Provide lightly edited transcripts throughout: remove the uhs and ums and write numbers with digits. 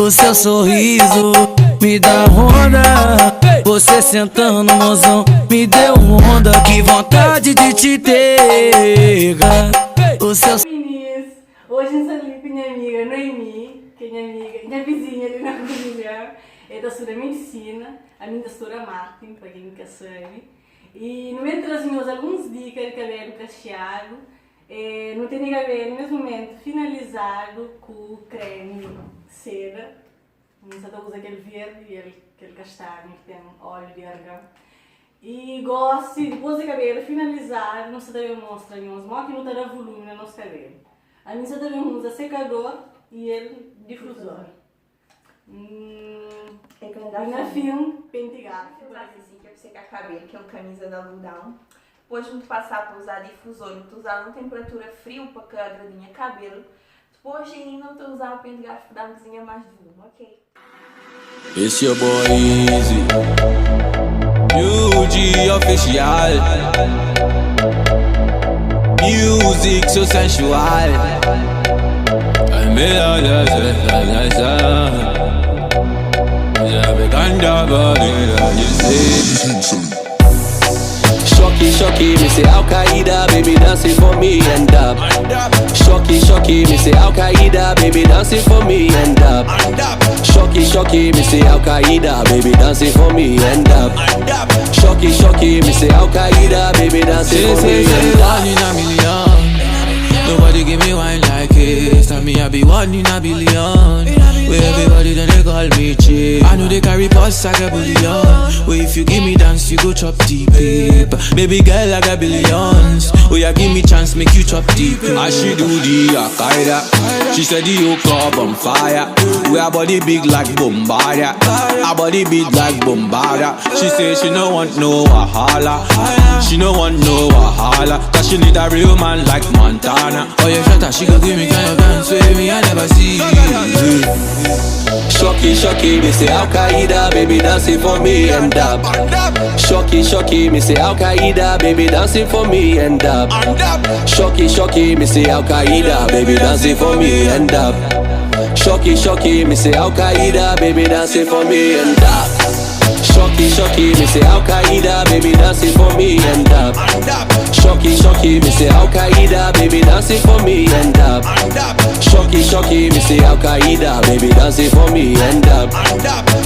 O seu sorriso me dá onda. Você sentando, mozão, me deu onda. Que vontade de te ter. O seu... Meninas, hoje eu estou ali com minha amiga Noemi, que é minha vizinha ali na cozinha. É da Sura Medicina, a minha da Sura Martin, para quem nunca sabe. E no meio trazemos alguns dicas de cabelo cacheado. Não tem cabelo nesse momento finalizado com o creme cera. Não usa aquele verde e aquele castanho que tem óleo de argan. E gosto, depois do cabelo finalizado, não se deve mostrar nenhum que não terá volume no nosso cabelo. A gente só deve usar secador e ele difusor. E na filme, penteado. Assim, que é para secar cabelo, que é uma camisa da Ludão. Depois de passar para usar difusor, vou usar uma temperatura fria para que agradinha cabelo. Depois ainda vou usar o penteado para dar uma cozinha mais de volume, ok? It's your boy Easy, UG official. Music so sensual. I'm Shocky, me say Al-Qaeda, baby dancing for me and up. Shocky, me say Al-Qaeda, baby dancing for me and up. Shocky, me say Al-Qaeda, baby dancing for me and up. Shocky, me say Al-Qaeda, baby dancing for me and up. One in a million, nobody give me wine like this. Tell me I be one in a billion. Where everybody then they call me cheap. I know they carry pots, I got bullion. Where if you give me dance, you go chop deep. Baby girl, I got billions. Oh yeah, give me chance, make you chop deep. As she do the Al-Qaeda, she said the whole club on fire. We our body big like Bombardier, our body big like Bombardier. She say she no want no wahala, she no want no wahala, cause she need a real man like Montana. Oh yeah, shut up, she go give me kind of dance with me, I never see. Shocky, me say Al-Qaeda, baby dancing for me and up. Shocky, me say Al-Qaeda, baby dancing for me and up. Shocky, me say Al-Qaeda, baby dancing for me and up. Shocky, me say Al-Qaeda, baby dancing for me and up. Shocky, me say Al-Qaeda, baby dancing for me and up. Shocky, me say Al-Qaeda, baby dancing for me and up. Shocky, me say Al-Qaeda, baby dancing for me and up.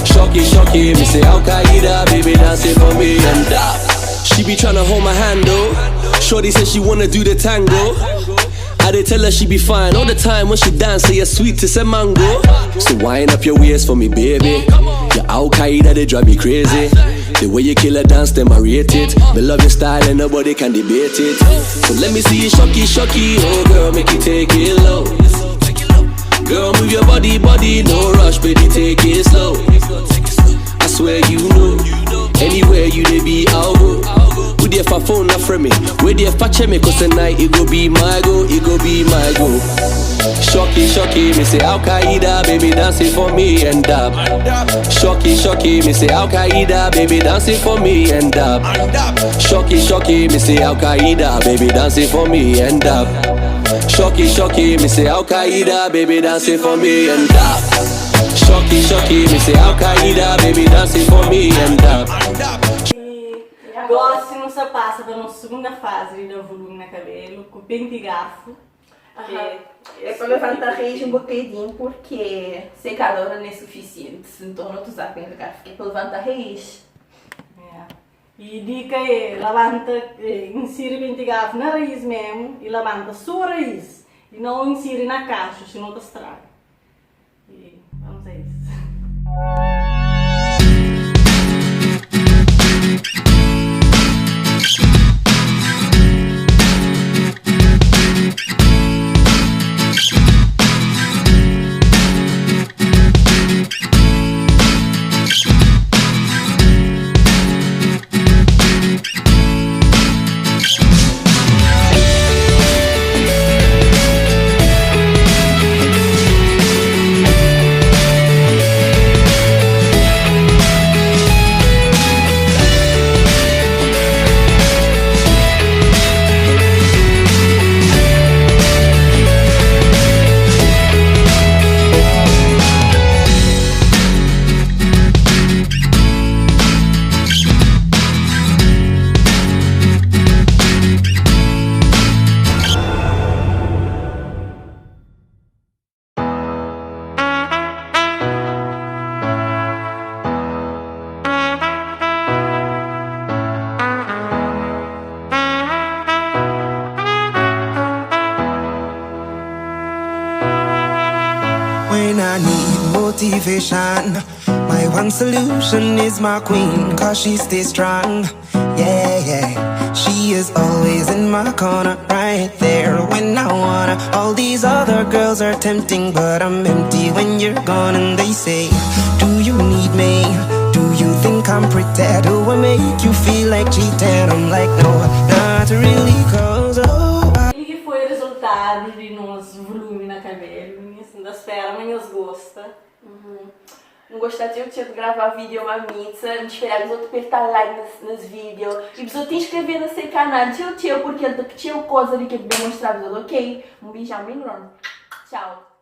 Shocky, me say Al-Qaeda, baby dancing for me and up. She be tryna hold my hand though. Shorty said she wanna do the tango. I did tell her she be fine all the time when she dance, say you're sweet to say mango. So wind up your waist for me, baby. Your Al-Qaeda, they drive me crazy. The way you kill a dance, them I rate it. Me love your style and nobody can debate it. So let me see you shocky, oh girl, make you take it low. Girl, move your body, no rush, baby, take it slow. I swear you know, anywhere you dey be, I'll go. With the for phone not from me, with the for check me, cause tonight it go be my go, it go be my go. Shocky, me say Al-Qaeda, baby dancing for me and up. Shocky, me say Al-Qaeda, baby dancing for me and up. Shocky, me say Al-Qaeda, baby dancing for me and up. Shocky, me say Al-Qaeda, baby dancing for me and up. Shocky, me say Al-Qaeda, baby dancing for me and up. Agora, se não se passa para a nossa segunda fase de dar volume no cabelo, com pente e garfo. É para levantar a raiz um bocadinho, porque secadora não é suficiente. Então não usar pente de garfo, é para levantar a raiz. E dica é, insira pente e garfo na raiz mesmo e levanta só a raiz. E não insira na caixa, senão te estraga. E vamos a isso. motivation. My one solution is my queen, cause she stays strong. Yeah, yeah. She is always in my corner, right there when I wanna. All these other girls are tempting, but I'm empty when you're gone. And they say, do you need me? Do you think I'm pretty? Do I make you feel like cheating? I'm like, no, not really, cause E que foi o resultado de nós volume na cabelo, assim, da espera, mas nos gosta. Não gostaste eu de gravar vídeo uma missa, de esperar os outros apertar like nos vídeos e os outros inscrever no seu canal, porque ele tinha coisa de que demonstrar, ok? Um beijão bem grande. Tchau.